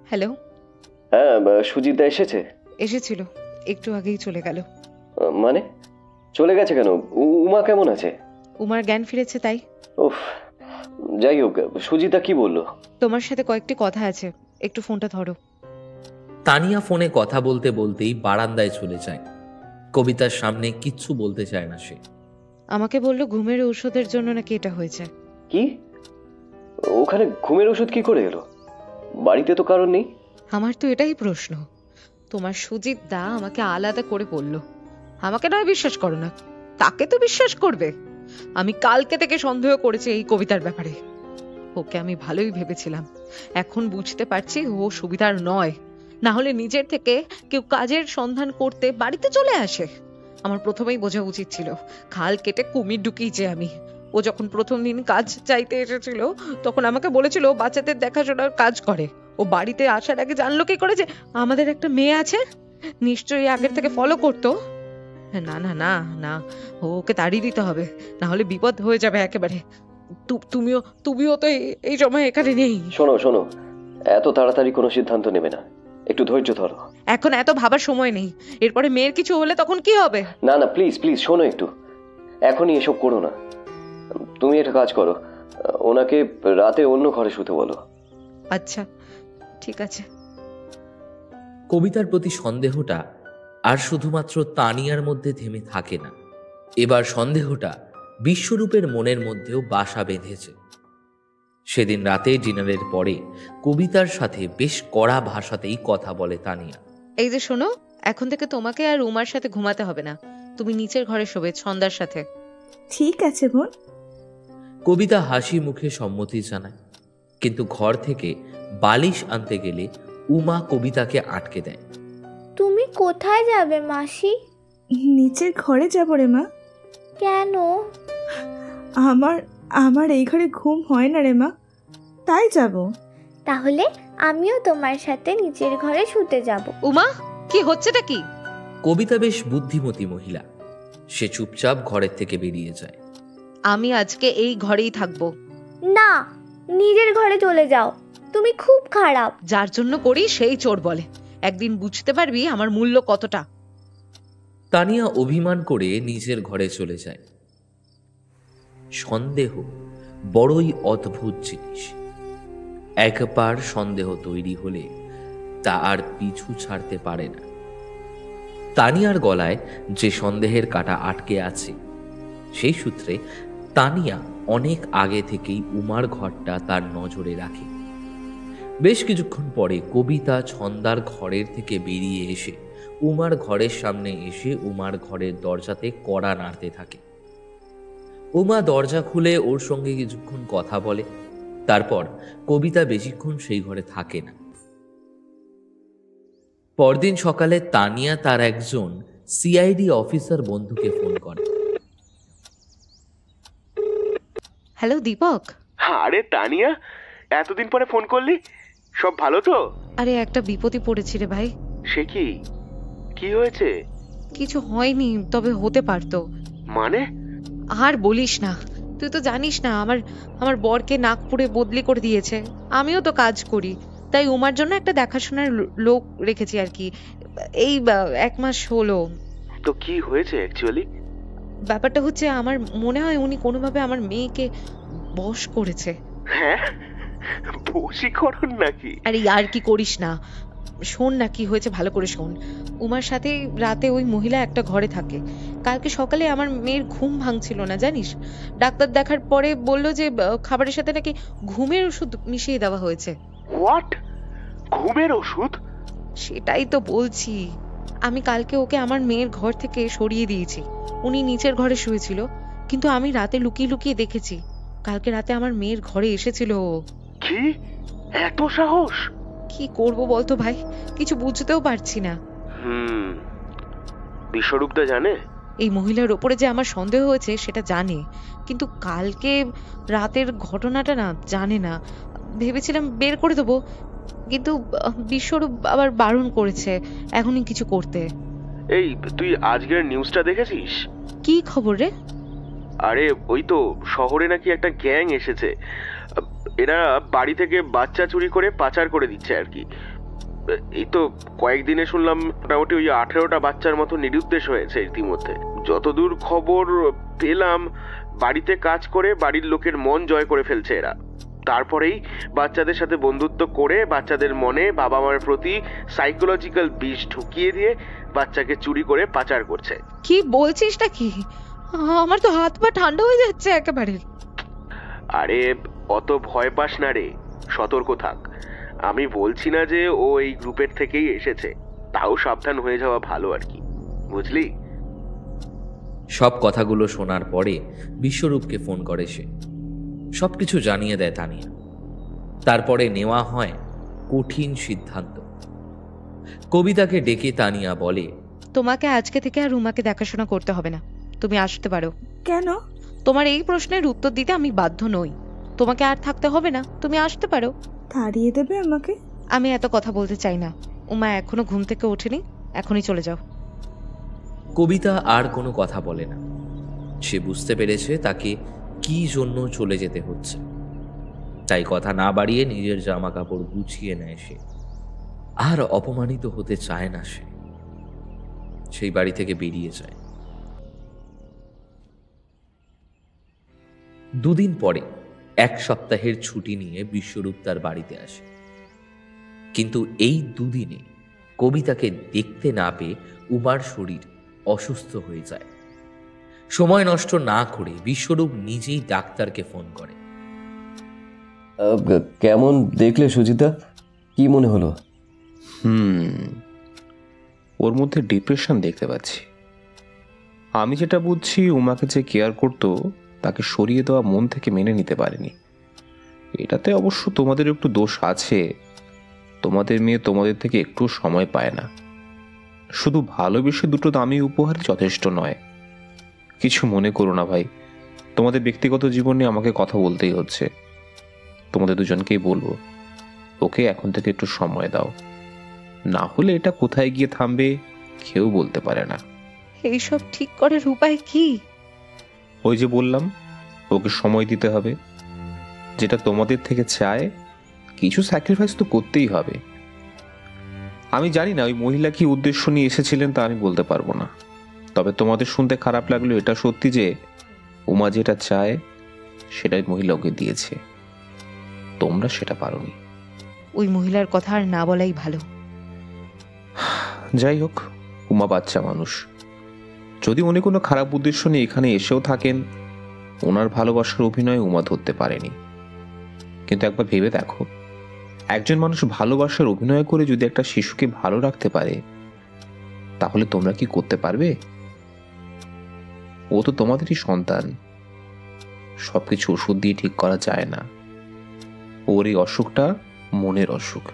হ্যালো। হ্যাঁ, সুজিতদা এসেছে? এসেছিল, একটু আগেই চলে গেল। মানে চলে গেছে কেন? উমা কেমন আছে? উমার জ্ঞান ফিরেছে তাই। উফ, যাই হোক, সুজিতা কি বললো? তোমার সাথে কয়েকটি কথা আছে, একটু ফোনটা ধরো। তানিয়া ফোনে কথা বলতে বলতেই বারান্দায় চলে যায়। কবিতার সামনে কিচ্ছু বলতে চায় না সে। আমাকে বললো ঘুমের ঔষধের জন্য নাকি এটা হয়েছে। কি? ওখানে ঘুমের ওষুধ কি করে এলো? বাড়িতে তো কারণ নেই। আমার তো এটাই প্রশ্ন। তোমার সুজিত দা আমাকে আলাদা করে বলল, আমাকে নয় বিশ্বাস করো না, তাকে তো বিশ্বাস করবে। আমি কালকে থেকে সন্দেহ করেছি এই কবিতার ব্যাপারে। ওকে আমি ভালোই ভেবেছিলাম, এখন বুঝতে পারছি ও সুবিধার নয়, না হলে নিজের থেকে কেউ কাজের সন্ধান করতে বাড়িতে চলে আসে? আমার প্রথমেই বোঝা উচিত ছিল, খাল কেটে কুমির ঢুকিয়েছে আমি। ও যখন প্রথম দিন কাজ চাইতে এসেছিল তখন আমাকে বলেছিল বাচ্চাদের দেখাশোনার কাজ করে। ও বাড়িতে আসার আগে জানলো কি করে যে আমাদের একটা মেয়ে আছে? নিশ্চয়ই আগের থেকে ফলো করতো। না না না না, ওকে তাড়িয়ে দিতে হবে, না হলে বিপদ হয়ে যাবে একেবারে। তুমিও তো এই সময় এখানে নেই। শোনো শোনো, এত তাড়াতাড়ি কোনো সিদ্ধান্ত নেবে না, একটু ধৈর্য ধরো। এখন এত ভাবার সময় নেই, এরপরে মেয়ের কিছু হলে তখন কি হবে? না না, প্লিজ প্লিজ শোনো একটু, এখনই এসব করো না। তুমি একটা কাজ করো, ওনাকে রাতে অন্য ঘরে শুতে বলো। আচ্ছা ঠিক আছে। কবিতার প্রতি সন্দেহটা আর শুধুমাত্র তানিয়ার মধ্যে থেমে থাকে না, এবার সন্দেহটা বিশ্বরূপের মনের মধ্যেও বাসা বেঁধেছে। সেদিন রাতে ডিনারের পরে কবিতার সাথে বেশ কড়া ভাষাতেই কথা বলে তানিয়া। এই যে শোনো, এখন থেকে তোমাকে আর উমার সাথে ঘুমাতে হবে না, তুমি নিচের ঘরে শোবে ছন্দার সাথে। ঠিক আছে বোন। কবিতা হাসি মুখে সম্মতি জানায়, কিন্তু ঘর থেকে বালিশ আনতে গেলে উমা কবিতাকে আটকে দেয়। তুমি কোথায় যাবে মাসি? নিচের ঘরে যাবো রে মা। কেন? আমার এই ঘরে ঘুম হয় না রে মা, তাই যাব। তাহলে আমিও তোমার সাথে নিচের ঘরে শুতে যাব। উমা, কি হচ্ছেটা কি? কবিতা বেশ বুদ্ধিমতী মহিলা, সে চুপচাপ ঘরের থেকে বেরিয়ে যায়। আমি আজকে এই ঘরেই থাকবো। না, নিজের ঘরে চলে যাও, তুমি খুব খারাপ। যার জন্য করি সেই চোর বলে, একদিন বুঝতে পারবি আমার মূল্য কতটা। তানিয়া অভিমান করে নিজের ঘরে চলে যায়। সন্দেহ বড়ই অদ্ভুত জিনিস, একবার সন্দেহ তৈরি হলে তা আর পিছু ছাড়তে পারে না। তানিয়ার গলায় যে সন্দেহের কাঁটা আটকে আছে, সেই সূত্রে তানিয়া অনেক আগে থেকেই উমার ঘরটা তার নজরে রাখে। বেশ কিছুক্ষণ পরে কবিতা ছন্দার ঘরের থেকে বেরিয়ে এসে উমার ঘরের সামনে এসে উমার ঘরের দরজাতে কড়া নাড়তে থাকে। উমা দরজা খুলে ওর সঙ্গে কিছুক্ষণ কথা বলে, তারপর কবিতা বেশিক্ষণ সেই ঘরে থাকে না। পরদিন সকালে তানিয়া তার একজন সিআইডি অফিসার বন্ধুকে ফোন করে। হ্যালো দীপক। আরে তানিয়া, এতদিন পরে ফোন করলি, সব ভালো তো? আরে একটা বিপদে পড়েছি রে ভাই। সে কি? কি হয়েছে? কিছু হয়নি, তবে হতে পারতো। মানে? আর বলিস না, তুই তো জানিস না আমার বরকে নাগপুরে বদলি করে দিয়েছে। আমিও তো কাজ করি, তাই উমার জন্য একটা দেখাশোনার লোক রেখেছি আর কি। এই 1 মাস হলো। তো কি হয়েছে অ্যাকচুয়ালি? ব্যাপারটা হচ্ছে, আমার মনে হয় উনি কোনোভাবে আমার মেয়েকে বশ করেছে। হ্যাঁ, বশীকরণ নাকি? আরে আর কি করিস না, শোন না কি হয়েছে ভালো করে শোন। উমার সাথে রাতে ওই মহিলা একটা ঘরে থাকে। কালকে সকালে আমার মেয়ের ঘুম ভাঙছিল না জানিস। ডাক্তার দেখার পরে বলল যে খাবারের সাথে নাকি ঘুমের ওষুধ মিশিয়ে দেওয়া হয়েছে। হোয়াট? ঘুমের ওষুধ? সেটাই তো বলছি। আমি কালকে ওকে আমার মেয়ের ঘর থেকে সরিয়ে দিয়েছি। উনি নিচের ঘরে শুয়েছিল, কিন্তু আমি রাতে লুকিয়ে লুকিয়ে দেখেছি কালকে রাতে আমার মেয়ের ঘরে এসেছিল ও। কি? এত সাহস? কি করব বলতো ভাই, কিছু বুঝতেও পারছি না। বিশ্বরূপটা জানে? এই মহিলার ওপরে যে আমার সন্দেহ হয়েছে সেটা জানে, কিন্তু কালকে রাতের ঘটনাটা না জানে না। ভেবেছিলাম বের করে দেবো, কিন্তু বিশ্বরূপ আবার বারণ করেছে এখনই কিছু করতে। এই, তুই আজকের নিউজটা দেখেছিস? কি খবর রে? আরে ওই তো, শহরে নাকি একটা গ্যাং এসেছে। এরা বাড়ি থেকে বাচ্চা চুরি করে পাচার করে দিচ্ছে আর কি। এই তো কয়েকদিনে শুনলাম মোটামুটি ওই 18টা বাচ্চার মতো নিরুদ্দেশ হয়েছে ইতিমধ্যে। যতদূর খবর পেলাম, বাড়িতে কাজ করে বাড়ির লোকের মন জয় করে ফেলছে এরা। তারপরেই বাচ্চাদের সাথে বন্ধুত্ব করে বাচ্চাদের মনে বাবা মার প্রতি সাইকোলজিক্যাল বিষ ঢুকিয়ে দিয়ে বাচ্চাকে চুরি করে পাচার করছে। কি বলছিস নাকি? আমার তো হাত পা ঠান্ডা হয়ে যাচ্ছে একেবারে। আরে অত ভয় পাস না রে, সতর্ক থাক। আমি বলছি না যে ও এই গ্রুপের থেকেই এসেছে, তাও সাবধান হয়ে যাওয়া ভালো আর কি, বুঝলি? সব কথাগুলো শোনার পরে বিশ্বরূপকে ফোন করে সে, সবকিছু জানিয়ে দেয় তানিয়া। তারপরে নেওয়া হয় কঠিন সিদ্ধান্ত। কবিতাকে ডেকে তানিয়া বলে, তোমাকে আজকে থেকে আর রুমাকে দেখাশোনা করতে হবে না, তুমি আসতে পারো। কেন? তোমার এই প্রশ্নের উত্তর দিতে আমি বাধ্য নই। তোমাকে আর থাকতে হবে না, তুমি আসতে পারো। তাড়িয়ে দেবে আমাকে? আমি এত কথা বলতে চাই না। উমা এখনো ঘুম থেকে ওঠেনি, এখনই চলে যাও। কবিতা আর কোনো কথা বলে না। সে বুঝতে পেরেছে তাকে কি জন্য চলে যেতে হচ্ছে, তাই কথা না বাড়িয়ে নিজের জামা কাপড় গুছিয়ে নেয় সে। আর অপমানিত হতে চায় না সে, সেই বাড়ি থেকে বেরিয়ে যায়। দুদিন পরে 1 সপ্তাহের ছুটি নিয়ে বিশ্বরূপ তার বাড়িতে আসে। কিন্তু এই দুদিনে কবিতাকে দেখতে না পেয়ে উমার শরীর অসুস্থ হয়ে যায়। সময় নষ্ট না করে বিশ্বরূপ নিজেই ডাক্তারকে ফোন করে। কেমন দেখলে সুজিতা? কি মনে হলো? ওর মধ্যে ডিপ্রেশন দেখতে পাচ্ছি। আমি যেটা বুঝছি, উমাকে যে কেয়ার করতো তাকে সরিয়ে দেওয়া মন থেকে মেনে নিতে পারেনি। এটাতে অবশ্য তোমাদের একটু দোষ আছে। তোমাদের মেয়ে তোমাদের থেকে একটু সময় পায় না। শুধু ভালোবেসে দুটো দামি উপহার যথেষ্ট নয়। কিছু মনে করো না ভাই, তোমাদের ব্যক্তিগত জীবনে আমাকে কথা বলতেই হচ্ছে। তোমাদের দুজনকেই বলবো, ওকে এখন থেকে একটু সময় দাও, না হলে এটা কোথায় গিয়ে থামবে কেউ বলতে পারে না। এইসব ঠিক করার উপায় কি? ওই যে বললাম, ওকে সময় দিতে হবে। যেটা তোমাদের থেকে চায়, কিছু স্যাক্রিফাইস তো করতেই হবে। আমি জানি না ওই মহিলা কি উদ্দেশ্য নিয়ে এসেছিলেন, তা আমি বলতে পারবো না। তবে তোমাদের শুনতে খারাপ লাগলো এটা সত্যি যে উমা যেটা চায় সেটাই মহিলা ওকে দিয়েছে, তোমরা সেটা পারোনি। ওই মহিলার কথা আর না বলাই ভালো। যাই হোক, উমা বাচ্চা মানুষ। যদি উনি কোনো খারাপ উদ্দেশ্য নিয়ে এখানে এসেও থাকেন, ওনার ভালোবাসার অভিনয় উমা ধরতে পারেনি। কিন্তু একবার ভেবে দেখো, একজন মানুষ ভালোবাসার অভিনয় করে যদি একটা শিশুকে ভালো রাখতে পারে, তাহলে তোমরা কি করতে পারবে? ও তো তোমাদেরই সন্তান। সবকিছু ওষুধ দিয়ে ঠিক করা যায় না। ওর এই অসুখটা মনের অসুখ।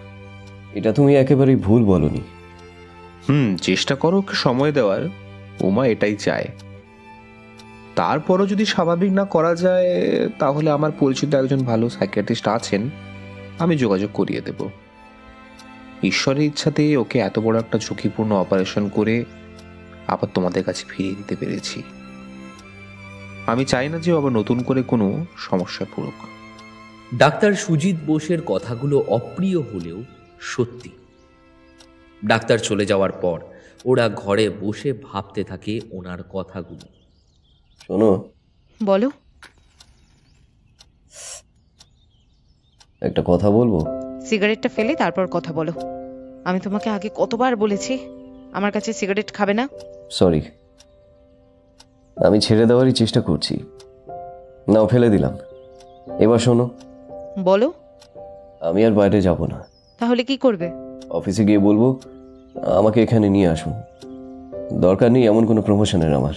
এটা তুমি একেবারেই ভুল বলনি। চেষ্টা করো ওকে সময় দেওয়ার। উমা এটাই চায়। তারপরও যদি স্বাভাবিক না করা যায়, তাহলে আমার পরিচিত একজন ভালো সাইকিয়াট্রিস্ট আছেন, আমি যোগাযোগ করিয়ে দেব। ঈশ্বরের ইচ্ছাতে ওকে এত বড় একটা ঝুঁকিপূর্ণ অপারেশন করে আবার তোমাদের কাছে ফিরিয়ে দিতে পেরেছি। আমি চাই না যে আবার নতুন করে কোনো সমস্যায় পড়ুক। ডাক্তার সুজিত বোসের কথাগুলো অপ্রিয় হলেও সত্যি। ডাক্তার চলে যাওয়ার পর ওরা ঘরে বসে ভাবতে থাকে ওনার কথাগুলো। শোনো, বলো। একটা কথা বলবো? সিগারেটটা ফেলে তারপর কথা বলো। আমি তোমাকে আগে কতবার বলেছি আমার কাছে সিগারেট খাবে না। সরি, আমি ছেড়ে দেওয়ারই চেষ্টা করছি। নাও, ফেলে দিলাম। এবার শোনো। বলো। আমি আর বাইরে যাব না। তাহলে কি করবে? অফিসে গিয়ে বলবো আমাকে এখানে নিয়ে আসুন। দরকার নেই এমন কোনো প্রমোশনের আমার।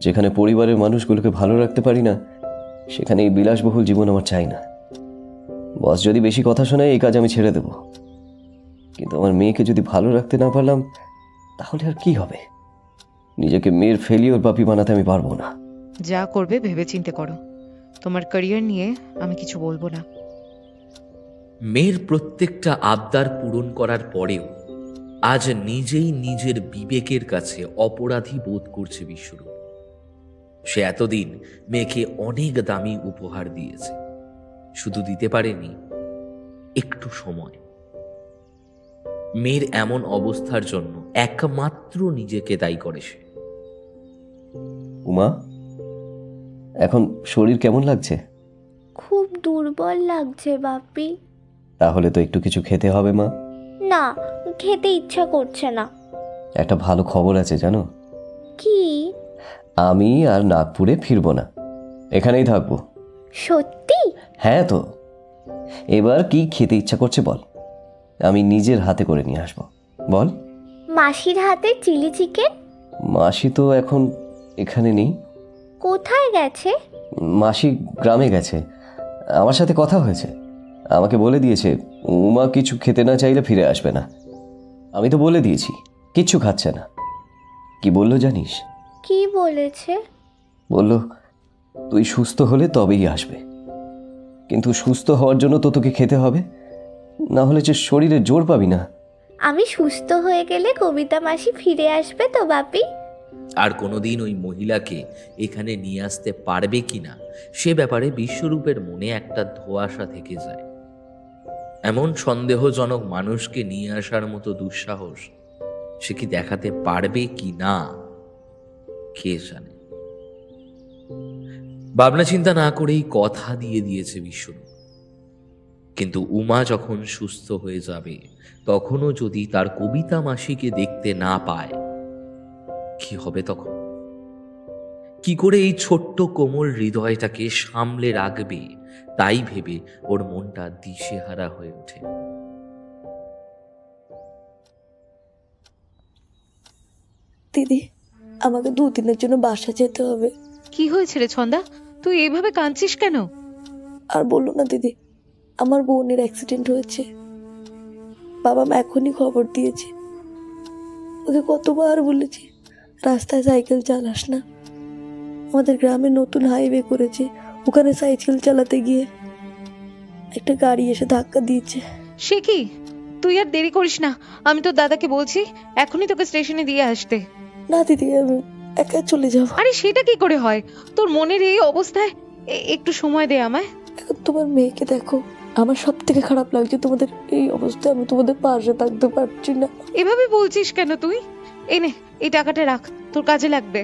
যেখানে পরিবারের মানুষগুলোকে ভালো রাখতে পারি না, সেখানে এই বিলাসবহুল জীবন আমার চাই না। বস যদি বেশি কথা শোনায়, এই কাজ আমি ছেড়ে দেব। কিন্তু আমার মেয়েকে যদি ভালো রাখতে না পারলাম, তাহলে আর কি হবে? নিজেকে মেয়ের ফেলিওর পাপি বানাতে আমি পারবো না। যা করবে ভেবে চিন্তে করো। তোমার ক্যারিয়ার নিয়ে আমি কিছু বলবো না। মেয়ের প্রত্যেকটা আবদার পূরণ করার পরেও আজ নিজেই নিজের বিবেকের কাছে অপরাধী বোধ করছে বিশ্বরূপ। সে এতদিন মেয়েকে অনেক দামি উপহার দিয়েছে, শুধু দিতে পারেনি একটু সময়। মেয়ের এমন অবস্থার জন্য একমাত্র নিজেকে দায়ী করে সে। উমা, এখন শরীর কেমন লাগছে? খুব দুর্বল লাগছে বাপি। তাহলে তো একটু কিছু খেতে হবে মা। না, খেতে ইচ্ছা করছে না। একটা ভালো খবর আছে জানো? কি? আমি আর নাগপুরে ফিরবো না, এখানেই থাকবো। সত্যি? হ্যাঁ তো। এবার কি খেতে ইচ্ছা করছে বল, আমি নিজের হাতে করে নিয়ে আসবো। বল। মাসির হাতে চিলি চিকেন। মাসি তো এখন এখানে নেই। কোথায় গেছে? মাসি গ্রামে গেছে। আমার সাথে কথা হয়েছে, আমাকে বলে দিয়েছে উমা কিছু খেতে না চাইলে ফিরে আসবে না। আমি তো বলে দিয়েছি, কিচ্ছু খাচ্ছে না। কি বললো জানিস? কি বলেছে? বলল তুই সুস্থ হলে তবেই আসবে, কিন্তু সুস্থ হওয়ার জন্য তো তোকে খেতে হবে, না হলে যে শরীরে জোর পাবি না। আমি সুস্থ হয়ে গেলে কবিতা মাসি ফিরে আসবে তো বাপি? আর কোনোদিন ওই মহিলাকে এখানে নিয়ে আসতে পারবে কিনা সে ব্যাপারে বিশ্বরূপের মনে একটা ধোঁয়াশা থেকে যায়। এমন সন্দেহজনক মানুষকে নিয়ে আসার মতো দুঃসাহস সে কি দেখাতে পারবে কি না কে জানে। ভাবনা চিন্তা না করেই কথা দিয়ে দিয়েছে বিশ্বরূপ, কিন্তু উমা যখন সুস্থ হয়ে যাবে তখনও যদি তার কবিতা মাসিকে দেখতে না পায় কি হবে তখন? কি করে এই ছোট্ট কোমল হৃদয়টাকে সামলে রাখবে তাই ভেবে ওর মনটা দিশেহারা হয়ে ওঠে। দিদি, আমাকে 2 দিনের জন্য বাসা যেতে হবে। কি হয়েছে রে ছন্দা, তুই এইভাবে কাঁদছিস কেন? আর বললো না দিদি, আমার বোনের অ্যাক্সিডেন্ট হয়েছে। বাবা মা এখনই খবর দিয়েছে। ওকে কতবার বলেছি রাস্তায় সাইকেল চালাস না। আমাদের গ্রামে নতুন হাইওয়ে করেছে, ওখানে সাইকেল চালাতে গিয়ে একটা গাড়ি এসে ধাক্কা দিয়েছে। সে কি? তুই আর দেরি করিস না, আমি তো দাদাকে বলছি এখনই তোকে স্টেশনে দিয়ে আসতে। না দিদি, আমি একা চলে যাব। আরে সেটা কি করে হয়? তোর মনের এই অবস্থায় একটু সময় দে আমায়। এখন তোমার মেয়েকে দেখো, আমার সব থেকে খারাপ লাগছে তোমাদের এই অবস্থায় আমি তোমাদের পাশে থাকতে পারছি না। এভাবে বলছিস কেন তুই? এনে এই টাকাটা রাখ, তোর কাজে লাগবে।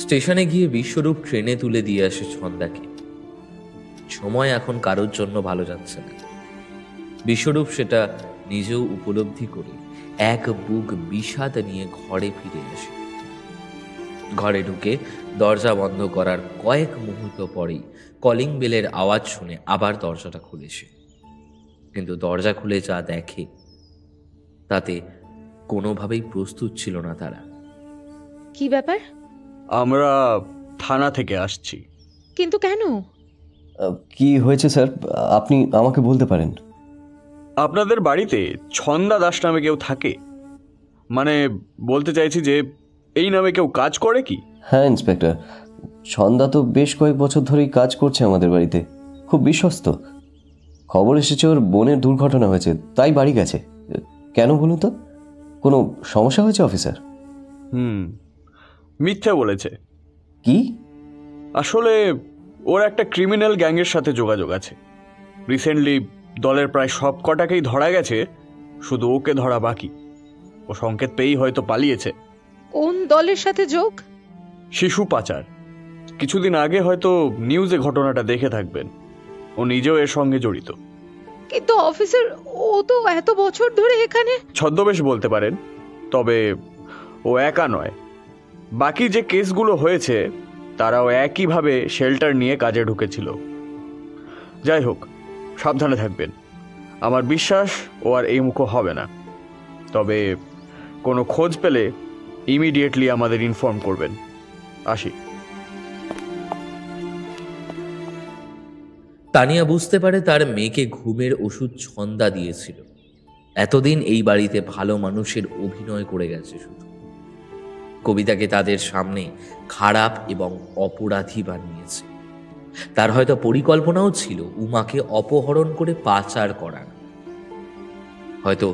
স্টেশনে গিয়ে বিশ্বরূপ ট্রেনে তুলে দিয়ে আসে ছন্দাকে। সময় এখন কারোর জন্য ভালো যাচ্ছে না। বিশ্বরূপ সেটা নিজেও উপলব্ধি করে এক বুক বিষাদ নিয়ে ঘরে ফিরে আসে। ঘরে ঢুকে দরজা বন্ধ করার কয়েক মুহূর্ত পরেই কলিং বেলের আওয়াজ শুনে আবার দরজাটা খুলেছে, কিন্তু দরজা খুলে যা দেখে তাতে কোনোভাবেই প্রস্তুত ছিল না তারা। কি ব্যাপার? আমরা থানা থেকে আসছি। কিন্তু কেন? কি হয়েছে স্যার, আপনি আমাকে বলতে পারেন। আপনাদের বাড়িতে ছন্দা দাস নামে কেউ থাকে? মানে বলতে চাইছি যে এই নামে কেউ কাজ করে কি? হ্যাঁ ইন্সপেক্টর, ছন্দা তো বেশ কয়েক বছর ধরেই কাজ করছে আমাদের বাড়িতে, খুব বিশ্বস্ত। খবর এসেছে ওর বোনের দুর্ঘটনা হয়েছে, তাই বাড়ি গেছে। কেন বলুন তো, কোনো সমস্যা হয়েছে অফিসার? মিথ্যে বলেছে। কি? আসলে ওর একটা ক্রিমিনাল গ্যাংয়ের সাথে যোগাযোগ আছে। রিসেন্টলি দলের প্রায় সব কটাকেই ধরা গেছে, শুধু ওকে ধরা বাকি। ও সংকেত পেয়েই হয়তো পালিয়েছে। কোন দলের সাথে যোগ? শিশু পাচার। কিছুদিন আগে হয়তো নিউজে ঘটনাটা দেখে থাকবেন। ও নিজেও এর সঙ্গে জড়িত। কিন্তু অফিসার, ও তো এত বছর ধরে এখানে। ছদ্মবেশ বলতে পারেন, তবে ও একা নয়। বাকি যে কেসগুলো হয়েছে তারাও একইভাবে শেল্টার নিয়ে কাজে ঢুকেছিল। যাই হোক, সাবধানে থাকবেন। আমার বিশ্বাস ও আর এই মুখো হবে না। তবে কোনো খোঁজ পেলে ইমিডিয়েটলি আমাদের ইনফর্ম করবেন। আসি। তানিয়া বুঝতে পারে তার মেয়েকে ঘুমের ওষুধ ছন্দা দিয়েছিল। এতদিন এই বাড়িতে ভালো মানুষের অভিনয় করে গেছে শুধু। কবিতাকে তাদের সামনে খারাপ এবং অপরাধী বানিয়েছে। তার হয়তো পরিকল্পনাও ছিল উমাকে অপহরণ করে পাচার করার। হয়তো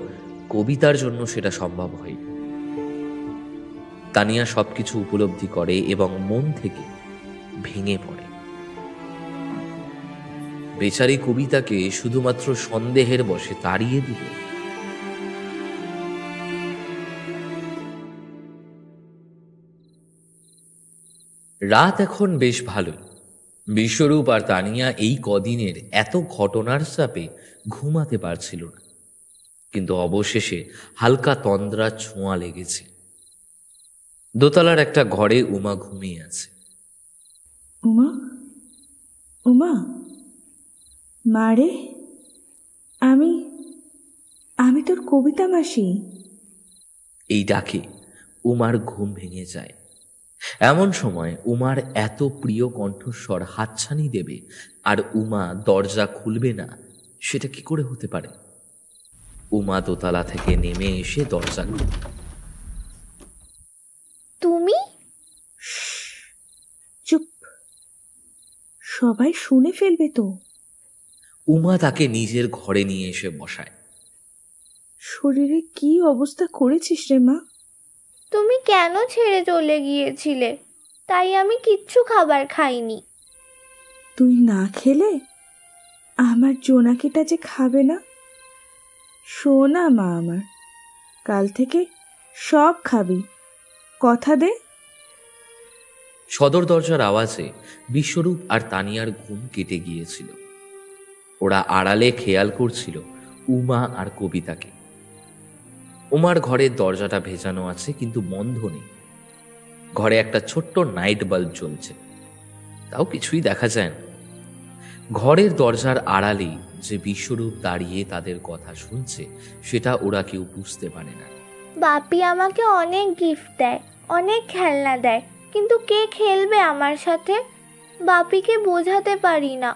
কবিতার জন্য সেটা সম্ভব হয়নি। তানিয়া সবকিছু উপলব্ধি করে এবং মন থেকে ভেঙে পড়ে। বেচারি কবিতাকে শুধুমাত্র সন্দেহের বশে তাড়িয়ে দিল। রাত এখন বেশ ভালোই। বিশ্বরূপ আর তানিয়া এই কদিনের এত ঘটনার চাপে ঘুমাতে পারছিল না, কিন্তু অবশেষে হালকা তন্দ্রা ছোঁয়া লেগেছে। দোতলার একটা ঘরে উমা ঘুমিয়ে আছে। উমা, উমা, মারে, আমি তোর কবিতা মাসি। এই ডাকে উমার ঘুম ভেঙে যায়। এমন সময় উমার এত প্রিয় কণ্ঠস্বর হাতছানি দেবে আর উমা দরজা খুলবে না, সেটা কি করে হতে পারে? উমা দোতলা থেকে নেমে এসে দরজা খুলল। তুমি? চুপ, সবাই শুনে ফেলবে তো। উমা তাকে নিজের ঘরে নিয়ে এসে বসায়। শরীরে কি অবস্থা করেছিস রে মা? তুমি কেন ছেড়ে চলে গিয়েছিলে? তাই আমি কিচ্ছু খাবার খাইনি। তুই না খেলে আমার জোনাকিটা যে খাবে না। শোনা মা আমার, কাল থেকে সব খাবি, কথা দে। সদর দরজার আওয়াজে বিশ্বরূপ আর তানিয়ার ঘুম কেটে গিয়েছিল। ওরা আড়ালে খেয়াল করছিল উমা আর কবিতাকে। উমার ঘরের দরজাটা ভেজানো আছে, কিন্তু বন্ধ নেই। ঘরে একটা ছোট্ট নাইট বাল্ব জ্বলছে, তাও কিছুই দেখা যায় না। ঘরের দরজার আড়ালেই যে বিশ্বরূপ দাঁড়িয়ে তাদের কথা শুনছে, সেটা ওরা কেউ বুঝতে পারে না। বাপি আমাকে অনেক গিফট দেয়, অনেক খেলনা দেয়, কিন্তু কে খেলবে আমার সাথে? বাপিকে বোঝাতে পারি না।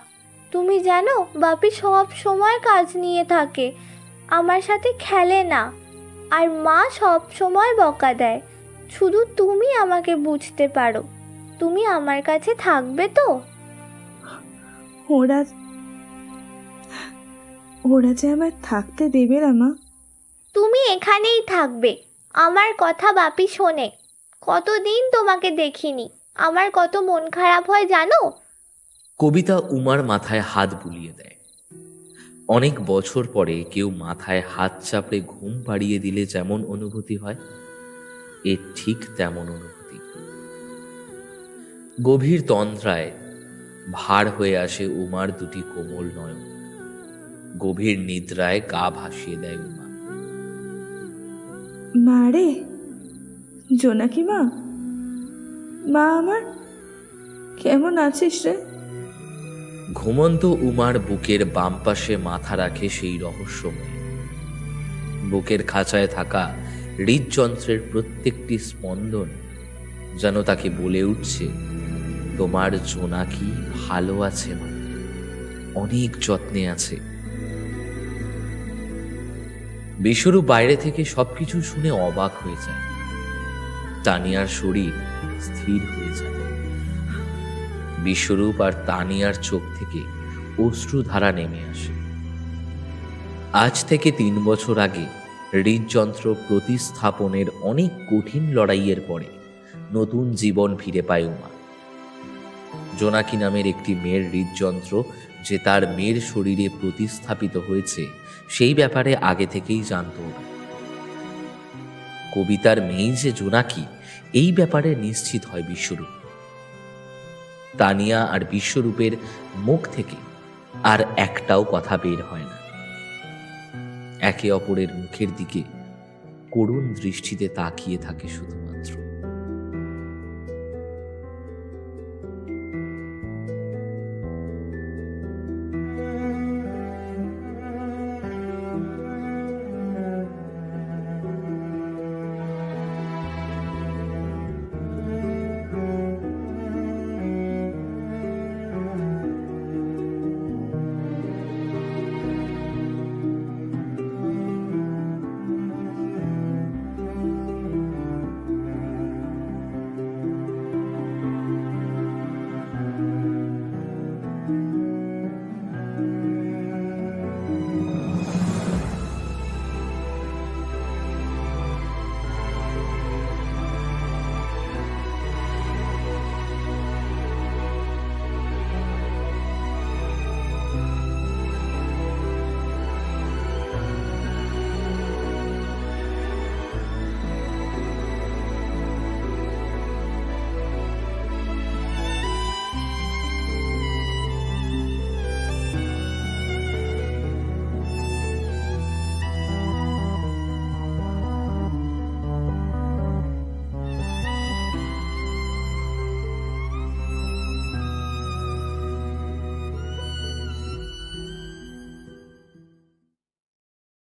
তুমি জানো, বাপি সব সময় কাজ নিয়ে থাকে, আমার সাথে খেলে না। আর মা সব সময় বকা দেয়। শুধু তুমি আমাকে বুঝতে পারো। তুমি আমার কাছে থাকবে তো? ওরা ওরা যে আমায় থাকতে দেবে না মা। তুমি এখানেই থাকবে। আমার কথা বাপি শোনে। কতদিন তোমাকে দেখিনি, আমার কত মন খারাপ হয় জানো? কবিতা উমার মাথায় হাত বুলিয়ে দেয়। অনেক বছর পরে কেউ মাথায় হাত চাপড়ে ঘুম পাড়িয়ে দিলে যেমন অনুভূতি হয়, এর ঠিক তেমন অনুভূতি। গভীর তন্দ্রায় ভার হয়ে আসে উমার দুটি কোমল নয়ন। গভীর নিদ্রায় গা ভাসিয়ে দেয় উমা। মা রে, জোনাকি মা, মা আমার কেমন আছিস রে? ঘুমন্ত উমার বুকের বাম পাশে মাথা রাখে সেই রহস্যময়। বুকের খাঁচায় থাকা হৃদযন্ত্রের প্রত্যেকটি স্পন্দন যেন তাকে বলে উঠছে, তোমার জোনাকি ভালো আছে মা, অনেক যত্নে আছে। বিশ্বরূপ বাইরে থেকে সবকিছু শুনে অবাক হয়ে যায়। তানিয়ার শরীর স্থির হয়ে যায়। বিশ্বরূপ আর তানিয়ার চোখ থেকে অশ্রুধারা নেমে আসে। আজ থেকে 3 বছর আগে হৃদযন্ত্র প্রতিস্থাপনের অনেক কঠিন লড়াইয়ের পরে নতুন জীবন ফিরে পায় উমা। জোনাকি নামের একটি মেয়ের হৃদযন্ত্র যে তার মেয়ের শরীরে প্রতিস্থাপিত হয়েছে, সেই ব্যাপারে আগে থেকেই জানত ওরা। কবিতার মেয়ে যে জোনাকি, এই ব্যাপারে নিশ্চিত হয় বিশ্বরূপ। তানিয়া আর বিশ্বরূপের মুখ থেকে আর একটাও কথা বের হয় না। একে অপরের মুখের দিকে করুণ দৃষ্টিতে তাকিয়ে থাকে শুধুমাত্র।